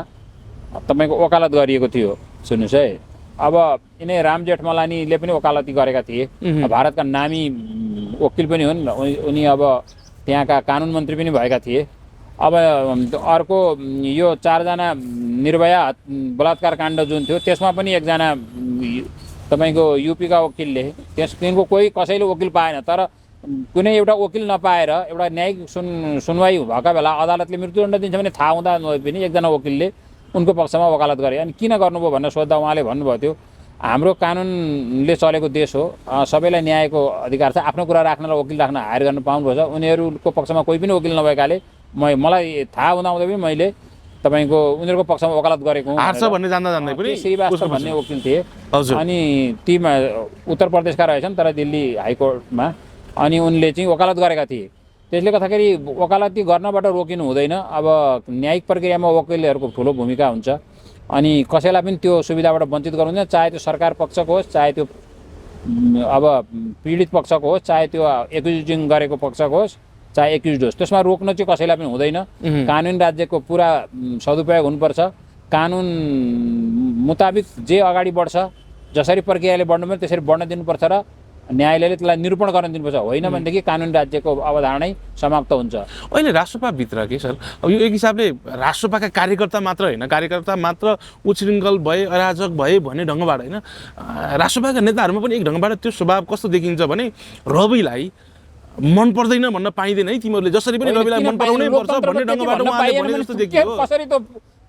तपाईँको वकालत गरिएको थियो। सुन्नुहोस् है, अब यिनै राम जेठमलानीले पनि वकालती गरेका थिए। भारतका नामी वकिल पनि हुन् उनी। अब त्यहाँका कानुन मन्त्री पनि भएका थिए। अब अर्को यो 4 जना निर्भया बलात्कार काण्ड जुन थियो त्यसमा पनि एकजना तपाईँको युपीका वकिलले तिनको कसैले वकिल पाएन। तर कुनै एउटा वकिल नपाएर एउटा न्यायिक सुनवाई भएका बेला अदालतले मृत्युदण्ड दिन्छ भने थाहा हुँदा पनि एकजना वकिलले उनको पक्षमा वकालत गरे। अनि किन गर्नुभयो भनेर सोद्धा उहाँले भन्नुभएको थियो, हाम्रो कानुनले चलेको देश हो, सबैलाई न्यायको अधिकार छ, आफ्नो कुरा राख्नलाई वकिल राख्न हायर गर्न पाउनुपर्छ। उनीहरूको पक्षमा कोही पनि वकिल नभएकाले मलाई थाहा हुँदाहुँदै पनि मैले तपाईँको उनीहरूको पक्षमा वकालत गरेको हुँ भन्ने जान्दै पनि श्रीवास्तव भन्ने वकिल थिए। अनि तीमा उत्तर प्रदेशका रहेछन् तर दिल्ली हाइकोर्टमा। अनि उनले चाहिँ वकालत गरेका थिए। त्यसले गर्दाखेरि वकालती गर्नबाट रोकिनु हुँदैन। अब न्यायिक प्रक्रियामा वकिलहरूको ठुलो भूमिका हुन्छ अनि कसैलाई पनि त्यो सुविधाबाट वञ्चित गर्नु हुँदैन। चाहे त्यो सरकार पक्षको होस्, चाहे त्यो अब पीडित पक्षको होस्, चाहे त्यो एक्युजिङ गरेको पक्षको होस्, चाहे एक्युज्ड होस्, त्यसमा रोक्न चाहिँ कसैलाई पनि हुँदैन। कानुन राज्यको पुरा सदुपयोग हुनुपर्छ। कानुन मुताबिक जे अगाडि बढ्छ, जसरी प्रक्रियाले बढ्नु पर्छ त्यसरी बढ्न दिनुपर्छ र न्यायालयले त्यसलाई निरूपण गर्न दिनुपर्छ। होइन भनेदेखि कानुन राज्यको अवधारणै समाप्त हुन्छ। अहिले राष्ट्रसभाभित्र के सर, अब यो एक हिसाबले राष्ट्रसभाका कार्यकर्ता मात्र होइन, कार्यकर्ता मात्र उच्छृङ्खल भए, अराजक भए भन्ने ढङ्गबाट होइन, राष्ट्रसभाका नेताहरूमा पनि एक ढङ्गबाट त्यो स्वभाव कस्तो देखिन्छ भने रविलाई मन पर्दैन भन्न पाइँदैन है। तिमीहरूले जसरी पनि रविलाई मन पराउनै पर्छ भन्ने ढङ्गबाट उहाँले भने जस्तो देखियो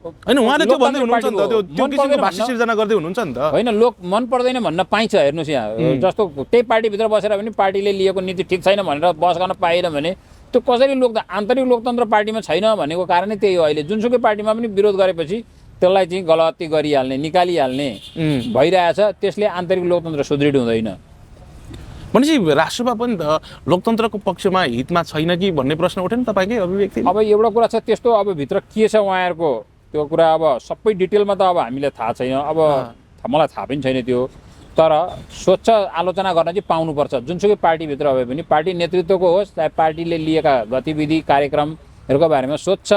होइन। उहाँले त्यो भन्दै हुनुहुन्छ नि त, त्यो किसिमको भाषा सिर्जना गर्दै हुनुहुन्छ नि त। होइन, लोक मन पर्दैन भन्न पाइन्छ। हेर्नुहोस् यहाँ जस्तो त्यही पार्टीभित्र बसेर पनि पार्टीले लिएको नीति ठिक छैन भनेर बहस गर्न पाएन भने त्यो कसरी आन्तरिक लोकतन्त्र पार्टीमा छैन भनेको कारणै त्यही हो। अहिले जुनसुकै पार्टीमा पनि विरोध गरेपछि त्यसलाई चाहिँ गलती गरिहाल्ने, निकालिहाल्ने भइरहेछ। त्यसले आन्तरिक लोकतन्त्र सुदृढ हुँदैन। भनेपछि राष्ट्रसभा पनि त लोकतन्त्रको पक्षमा हितमा छैन कि भन्ने प्रश्न उठ्यो नि तपाईँकै अभिव्यक्ति। अब एउटा कुरा छ त्यस्तो, अब भित्र के छ उहाँहरूको त्यो कुरा अब सबै डिटेलमा त अब हामीलाई थाहा छैन, अब मलाई थाहा पनि छैन त्यो। तर स्वच्छ आलोचना गर्न चाहिँ पाउनुपर्छ, जुनसुकै पार्टीभित्र भए पनि, पार्टी नेतृत्वको होस् चाहे पार्टीले लिएका गतिविधि कार्यक्रमहरूको बारेमा स्वच्छ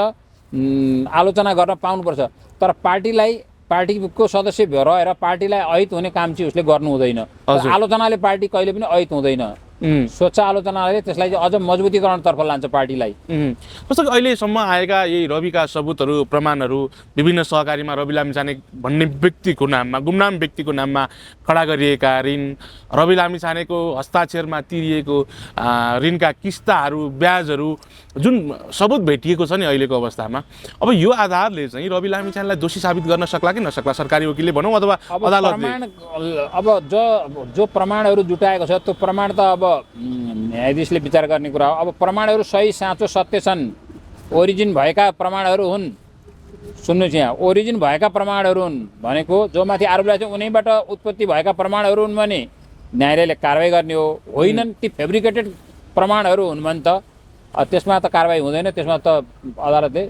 आलोचना गर्न पाउनुपर्छ। तर पार्टीको सदस्य रहेर पार्टीलाई अहित हुने काम चाहिँ उसले गर्नु हुँदैन। आलोचनाले पार्टी कहिले पनि अहित हुँदैन। स्वच्छ आलोचनाले त्यसलाई चाहिँ अझ मजबुतीकरणतर्फ लान्छ पार्टीलाई। जस्तो कि अहिलेसम्म आएका यही रविका सबुतहरू प्रमाणहरू विभिन्न सहकारीमा रवि लामिछाने भन्ने व्यक्तिको नाममा, गुमनाम व्यक्तिको नाममा खडा गरिएका ऋण, रवि लामिछानेको हस्ताक्षरमा तिरिएको ऋणका किस्ताहरू, ब्याजहरू जुन सबुत भेटिएको छ नि अहिलेको अवस्थामा, अब यो आधारले चाहिँ रवि लामिछानेलाई दोषी साबित गर्न सक्ला कि नसक्ला सरकारी वकिलले भनौँ अथवा अदालतले? अब जो प्रमाणहरू जुटाएको छ त्यो प्रमाण त अब न्यायाधीशले विचार गर्ने कुरा हो। अब प्रमाणहरू सही साँचो सत्य छन्, ओरिजिन भएका प्रमाणहरू हुन्। सुन्नुहोस्, यहाँ ओरिजिन भएका प्रमाणहरू हुन् भनेको जो माथि आरोप लाग्छ उनीबाट उत्पत्ति भएका प्रमाणहरू हुन् भने न्यायालयले कारवाही गर्ने हो। होइनन् ती फेब्रिकेटेड प्रमाणहरू हुन् भने त त्यसमा त कारवाही हुँदैन, त्यसमा त अदालतले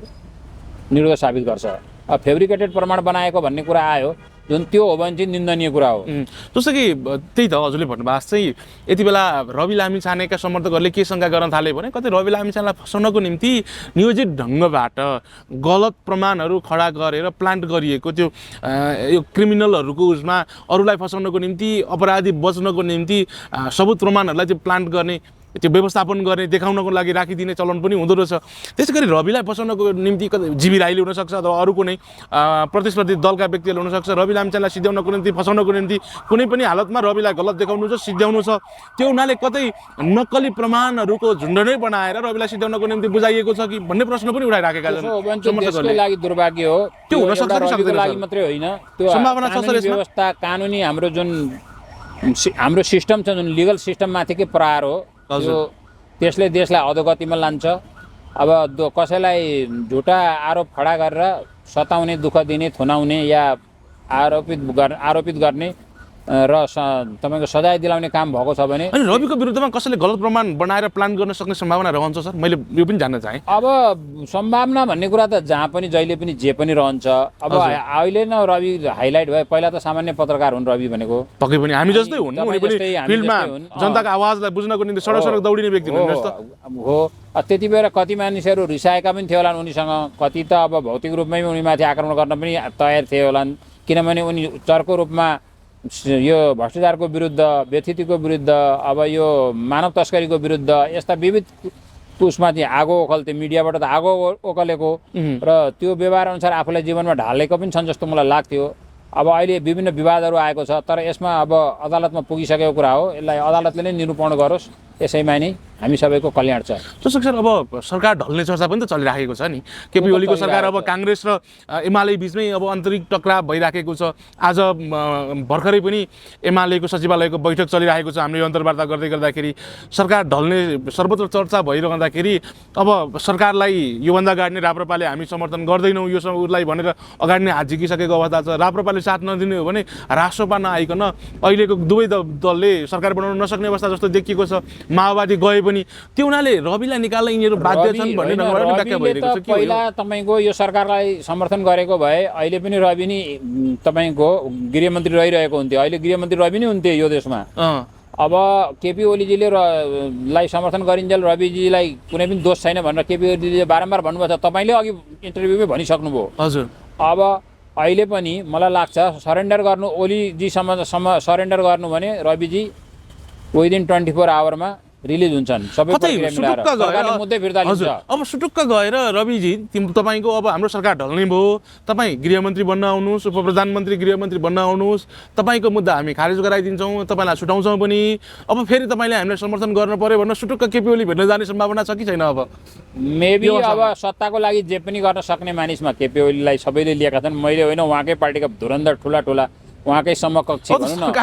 निर्दोष साबित गर्छ। अब फेब्रिकेटेड प्रमाण बनाएको भन्ने कुरा आयो, जुन त्यो हो भने चाहिँ निन्दनीय कुरा हो। जस्तो कि त्यही त हजुरले भन्नुभएको चाहिँ यति बेला रवि लामिछानेका समर्थकहरूले के शङ्का गर्न थाले भने कतै रवि लामिछानेलाई फसाउनको निम्ति नियोजित ढङ्गबाट गलत प्रमाणहरू खडा गरेर प्लान्ट गरिएको त्यो यो क्रिमिनलहरूको उसमा अरूलाई फसाउनको निम्ति, अपराधी बच्नको निम्ति सबुत प्रमाणहरूलाई चाहिँ प्लान्ट गर्ने, त्यो व्यवस्थापन गर्ने, देखाउनको लागि राखिदिने चलन पनि हुँदो रहेछ। त्यसै गरी रविलाई फसाउनको निम्ति जीवी राईले हुनसक्छ अथवा अरू कुनै प्रतिस्पर्धी दलका व्यक्तिहरूले हुनसक्छ। रवि लामिछानेलाई सिद्ध्याउनको निम्ति, फसाउनको निम्ति कुनै पनि हालतमा रविलाई गलत देखाउनु छ, सिद्ध्याउनु छ। त्यो हुनाले कतै नक्कली प्रमाणहरूको झुन्ड नै बनाएर रविलाई सिद्ध्याउनको निम्ति बुझाइएको छ कि भन्ने प्रश्न पनि उठाइराखेका छन्। त्यसको लागि दुर्भाग्य हो। त्यो हुन सक्छ कि सक्दैन लागि मात्रै होइन, त्यो सम्भावना छ सर। व्यवस्था कानुनी हाम्रो जुन हाम्रो सिस्टम छ, जुन लिगल सिस्टममाथिकै प्रहार हो। त्यसले देशलाई अधोगतिमा लान्छ। अब कसैलाई झुटा आरोप खडा गरेर सताउने, दुःख दिने, थुनाउने या आरोपित गर्ने र तपाईँको सजाय दिलाउने काम भएको छ भने अनि रविको विरुद्धमा कसैले गलत प्रमाण बनाएर प्लान गर्न सक्ने सम्भावना रहन्छ सर? मैले यो पनि जान्न चाहेँ। अब सम्भावना भन्ने कुरा त जहाँ पनि जहिले पनि जे पनि रहन्छ। अब अहिले न रवि हाइलाइट भयो, पहिला त सामान्य पत्रकार हुन् रवि भनेको। पक्कै पनि हामी जस्तै हुन्, उनी पनि फिल्डमा जनताको आवाजलाई बुझ्नको निम्ति सडक दौडिने व्यक्ति हुनुहुन्छ हो। त्यति बेला कति मानिसहरू रिसाएका पनि थियो होला उनीसँग, कति त अब भौतिक रूपमै उनीमाथि आक्रमण गर्न पनि तयार थिए होलान्, किनभने उनी चर्को रूपमा यो भ्रष्टाचारको विरुद्ध, व्यथितिको विरुद्ध, अब यो मानव तस्करीको विरुद्ध यस्ता विविध उसमा चाहिँ आगो ओखल्थे। मिडियाबाट त आगो ओखलेको र त्यो व्यवहार अनुसार आफूलाई जीवनमा ढालेको पनि छन् जस्तो मलाई लाग्थ्यो। अब अहिले विभिन्न विवादहरू आएको छ, तर यसमा अब अदालतमा पुगिसकेको कुरा हो। यसलाई अदालतले नै निरूपण गरोस्, यसैमा नै हामी सबैको कल्याण छ। जस्तो सर अब सरकार ढल्ने चर्चा पनि त चलिराखेको छ नि। केपी ओलीको सरकार अब काङ्ग्रेस र एमाले बीचमै अब आन्तरिक टकराव भइराखेको छ। आज भर्खरै पनि एमालेको सचिवालयको बैठक चलिरहेको छ। हामीले अन्तर्वार्ता गर्दै गर्दाखेरि सरकार ढल्ने सर्वत्र चर्चा भइरहँदाखेरि अब सरकारलाई योभन्दा अगाडि नै राप्रपाले हामी समर्थन गर्दैनौँ यो उसलाई भनेर अगाडि नै हात झिकिसकेको अवस्था छ। राप्रपाले साथ नदिने हो भने राष्ट्रपा नआइकन अहिलेको दुवै दलले सरकार बनाउन नसक्ने अवस्था जस्तो देखिएको छ। माओवादी गए पनि त्यो हुनाले रविलाई निकाल्न यिनीहरू बाध्य छन् भन्ने व्याख्या भइरहेको छ। पहिला तपाईँको यो सरकारलाई समर्थन गरेको भए अहिले पनि रवि नै तपाईँको गृहमन्त्री रहिरहेको हुन्थ्यो, अहिले गृहमन्त्री रवि नै हुन्थ्यो यो देशमा। अब केपी ओलीजीले लाई समर्थन गरिन्जेल रविजीलाई कुनै पनि दोष छैन भनेर केपी ओलीजीले बारम्बार भन्नुभएको छ। तपाईँले अघि इन्टरभ्यूमै भनिसक्नुभयो। हजुर, अब अहिले पनि मलाई लाग्छ सरेन्डर गर्नु, ओलीजीसम्म सरेन्डर गर्नु भने रविजी विदिन 24 आवरमा रिलिज हुन्छन् सबै प्रक्रिया मिलाएर, सरकारले मुद्दै फिर्ता लिन्छ। अब सुटुक्क गएर रविजी तपाईँको अब हाम्रो सरकार ढल्ने भयो, तपाईँ गृहमन्त्री बन्न आउनुहोस्, उपप्रधानमन्त्री गृहमन्त्री बन्न आउनुहोस्, तपाईँको मुद्दा हामी खारेज गराइदिन्छौँ, तपाईँलाई छुटाउँछौँ पनि। अब फेरि तपाईँले हामीलाई समर्थन गर्नु पर्यो भनेर सुटुक्क केपी ओली भेट्न जाने सम्भावना छ कि छैन? अब मेबी अब सत्ताको लागि जे पनि गर्न सक्ने मानिसमा केपी ओलीलाई सबैले लिएका छन्। मैले होइन, उहाँकै पार्टीका धुरन्धर ठुला उहाँकै समकक्षी भनौँ न,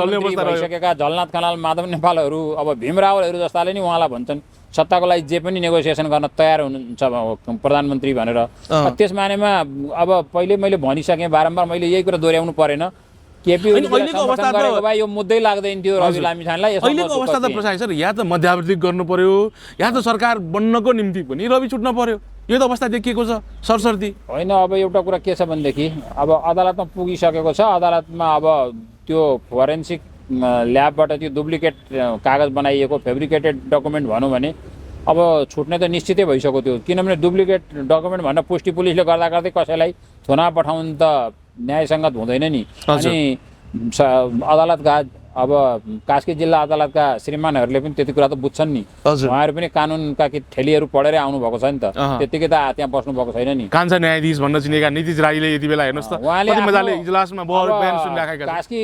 भइसकेका झलनाथ खनाल, माधव नेपालहरू, अब भीम रावलहरू जस्ताले नि उहाँलाई भन्छन् सत्ताको लागि जे पनि नेगोसिएसन गर्न तयार हुनुहुन्छ प्रधानमन्त्री भनेर। त्यस मानेमा अब पहिले मैले भनिसकेँ, बारम्बार मैले यही कुरा दोहोऱ्याउनु परेन। केपी ओलीले समर्थन गरेको भए यो मुद्दै लाग्दैन थियो रवि लामिछानेलाई। अहिलेको अवस्था त प्रसाद सर, या त मध्यावधि गर्नु पर्यो या त सरकार बन्नको निम्ति पनि रवि छुट्न पर्यो। यो त अवस्था देखिएको छ सरसर्ती। होइन अब एउटा कुरा के छ भनेदेखि अब अदालतमा पुगिसकेको छ, अदालतमा अब त्यो फोरेन्सिक ल्याबबाट त्यो डुप्लिकेट कागज बनाइएको फेब्रिकेटेड डकुमेन्ट भनौँ भने अब छुट्ने त निश्चितै भइसक्यो त्यो, किनभने डुप्लिकेट डकुमेन्ट भनेर पुष्टि पुलिसले गर्दा गर्दै कसैलाई थुना पठाउनु त न्यायसङ्गत हुँदैन नि। अनि अदालतका अब कास्की जिल्ला अदालतका श्रीमानहरूले पनि त्यति कुरा त बुझ्छन् नि, उहाँहरू पनि कानुनका ठेलीहरू पढेरै आउनुभएको छ नि त, त्यत्तिकै त त्यहाँ बस्नुभएको छैन नि। कान्छा न्यायाधीश भन्न चिनेका नीतिश राईले यति बेला हेर्नुहोस् त कति मजाले इजलासमा बयान सुनिराखेका छन्। कास्की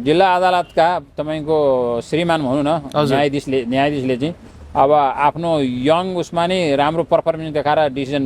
जिल्ला अदालतका तपाईँको श्रीमान भनौँ न न्यायाधीशले चाहिँ अब आफ्नो यङ उसमा नै राम्रो पर्फर्मेन्स देखाएर डिसिजन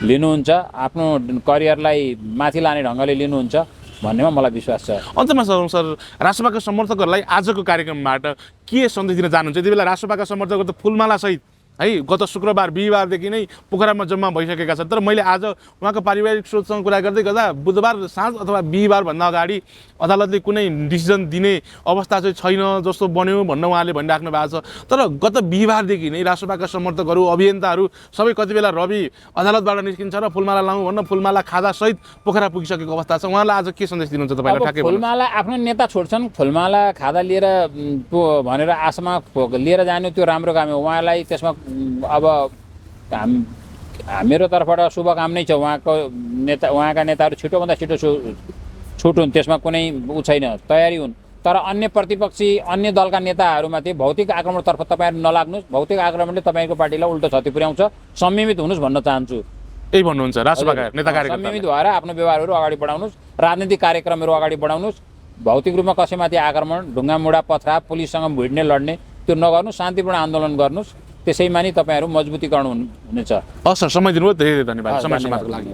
लिनुहुन्छ, आफ्नो करियरलाई माथि लाने ढङ्गले लिनुहुन्छ भन्नेमा मलाई विश्वास छ। अन्तमा सर रासोपाका समर्थकहरूलाई आजको कार्यक्रमबाट के सन्देश दिन चाहनुहुन्छ? यति बेला रासोपाका समर्थकहरू त फुलमाला सहित है गत शुक्रबार बिहिबारदेखि नै पोखरामा जम्मा भइसकेका छन्, तर मैले आज उहाँको पारिवारिक स्रोतसँग कुरा गर्दै गर्दा बुधबार साँझ अथवा बिहिबारभन्दा अगाडि अदालतले कुनै डिसिजन दिने अवस्था चाहिँ छैन जस्तो बन्यो भन्न उहाँले भनिराख्नु भएको छ। तर गत बिहिबारदेखि नै रासोपाका समर्थकहरू अभियन्ताहरू सबै कति बेला रवि अदालतबाट निस्किन्छ र फुलमाला लाउँ भन्न फुलमाला खादा सहित पोखरा पुगिसकेको अवस्था छ। उहाँलाई आज के सन्देश दिनुहुन्छ तपाईँलाई? ठ्याक्कै फुलमाला आफ्नो नेता छोड्छन्, फुलमाला खादा लिएर भनेर आशामा लिएर जानु त्यो राम्रो काम हो। उहाँलाई त्यसमा अब मेरो तर्फबाट शुभकामना छ। उहाँका नेताहरू छिटोभन्दा छिटो छुट हुन्, त्यसमा कुनै ऊ छैन, तयारी हुन्। तर अन्य प्रतिपक्षी अन्य दलका नेताहरूमाथि भौतिक आक्रमणतर्फ तपाईँहरू नलाग्नुहोस्, भौतिक आक्रमणले तपाईँको पार्टीलाई उल्टो क्षति पुर्याउँछ, संयमित हुनुहोस् भन्न चाहन्छु। यही भन्नुहुन्छ रासोपाका नेता कार्यकर्ता? संयमित भएर आफ्नो व्यवहारहरू अगाडि बढाउनुहोस्, राजनीतिक कार्यक्रमहरू अगाडि बढाउनुहोस्, भौतिक रूपमा कसैमाथि आक्रमण, ढुङ्गामुढा पथरा, पुलिससँग भिड्ने लड्ने त्यो नगर्नुहोस्, शान्तिपूर्ण आन्दोलन गर्नुहोस्, त्यसैमा नि तपाईँहरू मजबुतीकरण हुनेछ। हस् सर, समय दिनुभयो, धेरै धेरै धन्यवाद समय समाजको लागि।